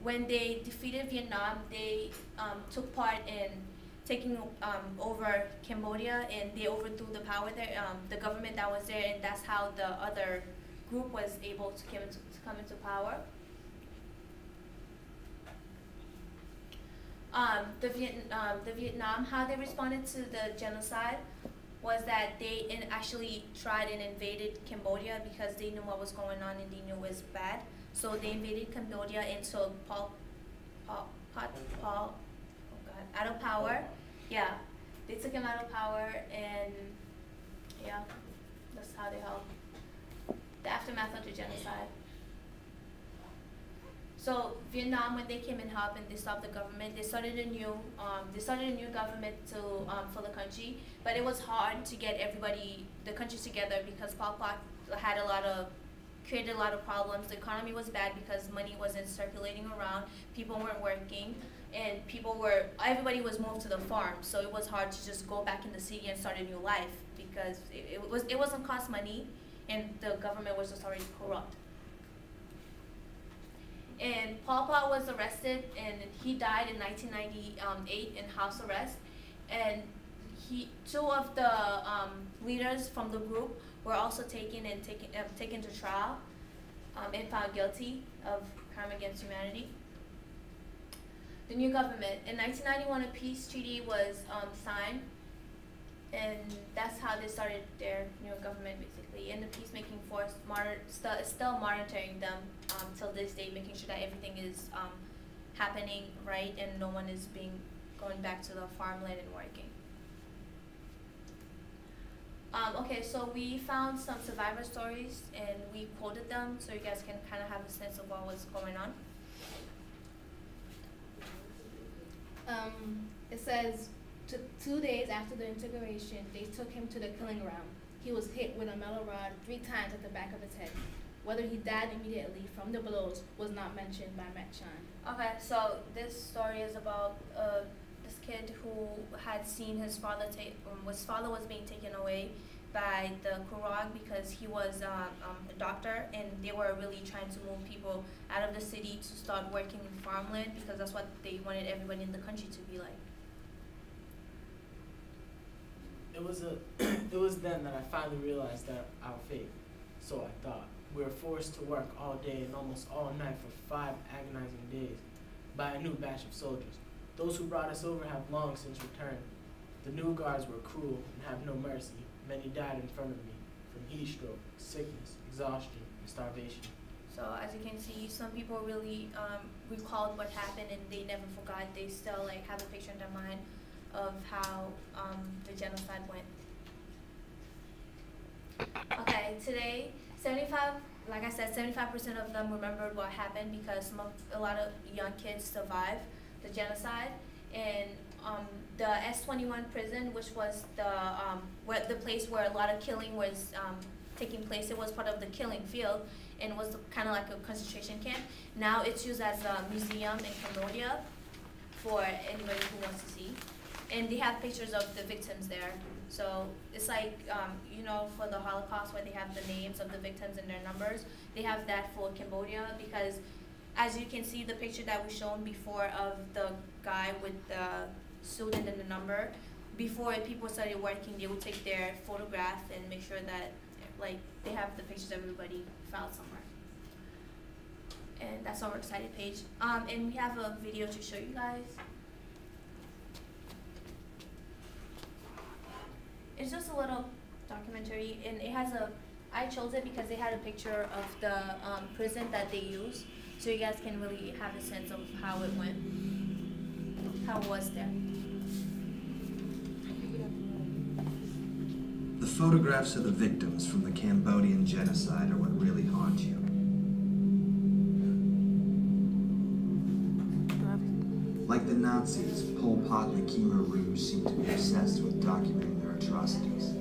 when they defeated Vietnam, they took part in taking over Cambodia, and they overthrew the power there, the government that was there, and that's how the other group was able to come into power. The Vietnam, how they responded to the genocide was that they actually tried and invaded Cambodia because they knew what was going on and they knew it was bad. So they invaded Cambodia and took Paul out of power. Yeah, they took him out of power, and yeah, that's how they helped. The aftermath of the genocide. So Vietnam, when they came and helped and they stopped the government, they started a new government for the country. But it was hard to get the country together because Pol Pot had created a lot of problems. The economy was bad because money wasn't circulating around, people weren't working, and everybody was moved to the farm. So it was hard to just go back in the city and start a new life because it wasn't cost money, and the government was just already corrupt. And Pol Pot was arrested, and he died in 1998 in house arrest. And two of the leaders from the group were also taken to trial and found guilty of crime against humanity. The new government. In 1991, a peace treaty was signed, and that's how they started their new government, basically. And the peacemaking force is still monitoring them till this day, making sure that everything is happening right and no one is going back to the farmland and working. Okay, so we found some survivor stories and we quoted them so you guys can kind of have a sense of what was going on. It says, 2 days after the integration, they took him to the killing ground. He was hit with a metal rod 3 times at the back of his head. Whether he died immediately from the blows was not mentioned by Metchan. Okay, so this story is about this kid who had seen his father was being taken away by the Kurog because he was a doctor, and they were really trying to move people out of the city to start working in farmland because that's what they wanted everybody in the country to be like. It was then that I finally realized that our fate, so I thought. We were forced to work all day and almost all night for 5 agonizing days by a new batch of soldiers. Those who brought us over have long since returned. The new guards were cruel and have no mercy. Many died in front of me from heat stroke, sickness, exhaustion, and starvation. So as you can see, some people really recalled what happened and they never forgot. They still have a picture in their mind of how the genocide went. Okay, today, 75% of them remembered what happened because a lot of young kids survived the genocide. And the S-21 prison, which was the place where a lot of killing was taking place, it was part of the killing field and was kind of like a concentration camp. Now it's used as a museum in Cambodia for anybody who wants to see. And they have pictures of the victims there. So it's like, for the Holocaust where they have the names of the victims and their numbers, they have that for Cambodia because as you can see the picture that was shown before of the guy with the suit and then the number, before people started working, they would take their photograph and make sure that they have the pictures of everybody filed somewhere. And that's our excited page. And we have a video to show you guys. It's just a little documentary, and it has I chose it because they had a picture of the prison that they use, so you guys can really have a sense of how it went, how it was there. The photographs of the victims from the Cambodian genocide are what really haunt you. Like the Nazis, Pol Pot and the Khmer Rouge seem to be obsessed with documenting their atrocities.